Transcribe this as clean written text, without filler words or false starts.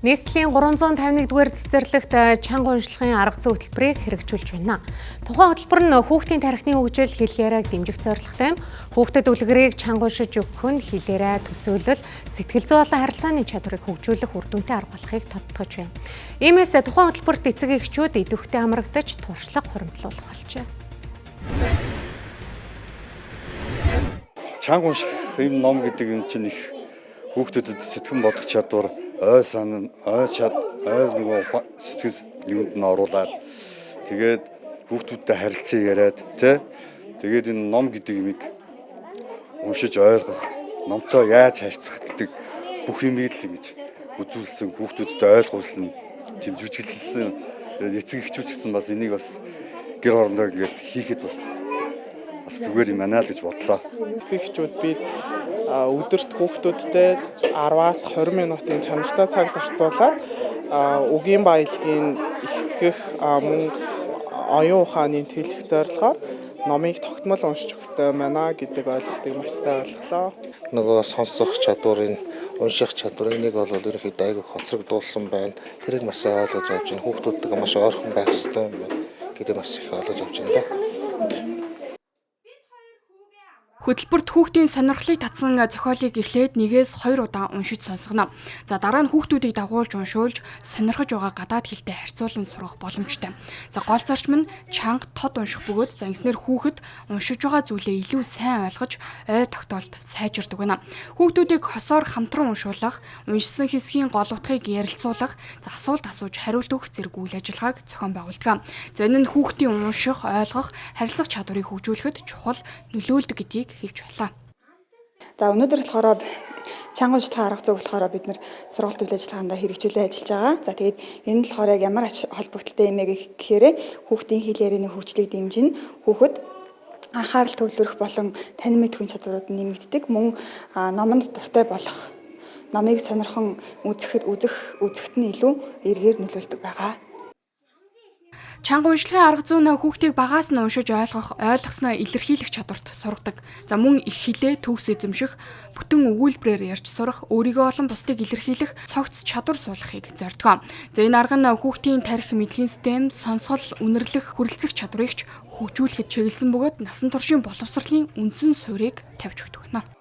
Нийслэлийн 351-р цэцэрлэгт чанга уншлагын арга зүй хөтөлбөрийг хэрэгжүүлж байна. Тухайн хөтөлбөр нь хүүхдийн тархины хөгжил, хэл яриаг дэмжих зорилготой юм. Хүүхдэд үлгэрийг чанга уншиж өгөх нь хэл яриа, төсөөлөл, сэтгэл зүй болон харилцааны чадварыг хөгжүүлэх үр дүнтэй арга болохыг тодтогч байна. Иймээс тухайн хөтөлбөрт эцэг эхчүүд идэвхтэй хамрагдаж туршлага хуримтлуулах болжээ. Чанга унших энэ ном гэдэг юм чинь их хүүхдэд сэтгэн бодох чадвар, ой санаа, ой нөгөө сэтгэл юунд нь оруулаад тэгээд хүүхдүүдтэй харилцаа яриад тэгээд энэ ном гэдэг юмыг уншиж ойлгох, номтой яаж харьцах гэдэг бүх юмыг л ингэж үзүүлсэн, хүүхдүүдэд ойлгуулсан, тийм жүжиглэлсэн эцэг эхчүүд гэсэн бас энийг бас гэр орондоо ингэж хийхэд бас зүгээр юм байна л гэж бодлоо. Эцэг эхчүүд бид өдөрт хүүхдүүдтэй 10-аас 20 минутын чанартай цаг зарцуулаад үгийн баялагын ихсгэх мөн оюун ухааны тэлэх зорилгоор номыг тогтмол уншиж өгөх хэрэгтэй байна гэдэг ойлголтыг маш сайн ойлголоо. Нөгөө сонсох чадварыг, унших чадварыг бол ерөнхийдөө айгүй хоцрогдуулсан байна. Тэрийг маш сайн ойлгож авч байна. Хүүхдүүдтэйгээ маш ойрхон байх хэрэгтэй юм байна гэдэг маш их ойлгож авч байна. Хөтөлбөрт хүүхдийн сонирхлыг татсан зохиолыг эхлээд 1-2 удаа уншиж сонсгоно. За дараа нь хүүхдүүдийг дагуулж уншуулж сонирхож байгаа гадаад хэлтэй харьцуулан сурах боломжтой. За гол зарчим нь чанга тод унших бөгөөд ингэснээр хүүхэд уншиж байгаа зүйлээ илүү сайн ойлгож ой тогтоолт сайжирдаг байна. Хүүхдүүдийг хосоор хамтран уншуулах, уншсан хэсгийн гол утгыг ярилцуулах, асуулт асууж хариулт өгөх зэрэг үйл ажиллагааг зохион байгуулдаг. За энэ нь хүүхдийн унших, ойлгох, харилцах чадварыг хөгжүүлэхэд чухал нөлөөлдөг гэдгийг хэлж байлаа. За өнөөдөр болохоор чанга уншлагын арга зүй болохоор бид нэр сургалт үйл ажиллагаанд хэрэгжүүлээ ажиллаж байгаа. За тэгээд энэ нь болохоор яг ямар ач холбогдолтой юм бэ гэхээр хүүхдийн хэл ярианы хөгжлийг дэмжинэ. Хүүхэд анхаарал төвлөрөх болон танин мэдхийн чадварууд нь нэмэгддэг. Мөн номонд дуртай болох, номыг сонирхон үзэхэд нь илүү эргээр нөлөөлдөг байгаа. Чанга уншлагын арга зүй нь хүүхдийг багаас нь уншиж ойлгосноо илэрхийлэх чадварт сургадаг. За мөн их хэлээ төгс эзэмших, бүтэн өгүүлбэрээр ярьж сурах, өөрийгөө олон бусдыг илэрхийлэх цогц чадвар суулгахыг зордгоо. За энэ арга нь хүүхдийн тарих мэдлэгийн систем, сонсгол, үнэрлэх, хүрэлцэх чадварыг ч хөгжүүлэхэд чиглэсэн бөгөөд насан туршийн боловсролын үндсэн суурийг тавьж өгдөг байна.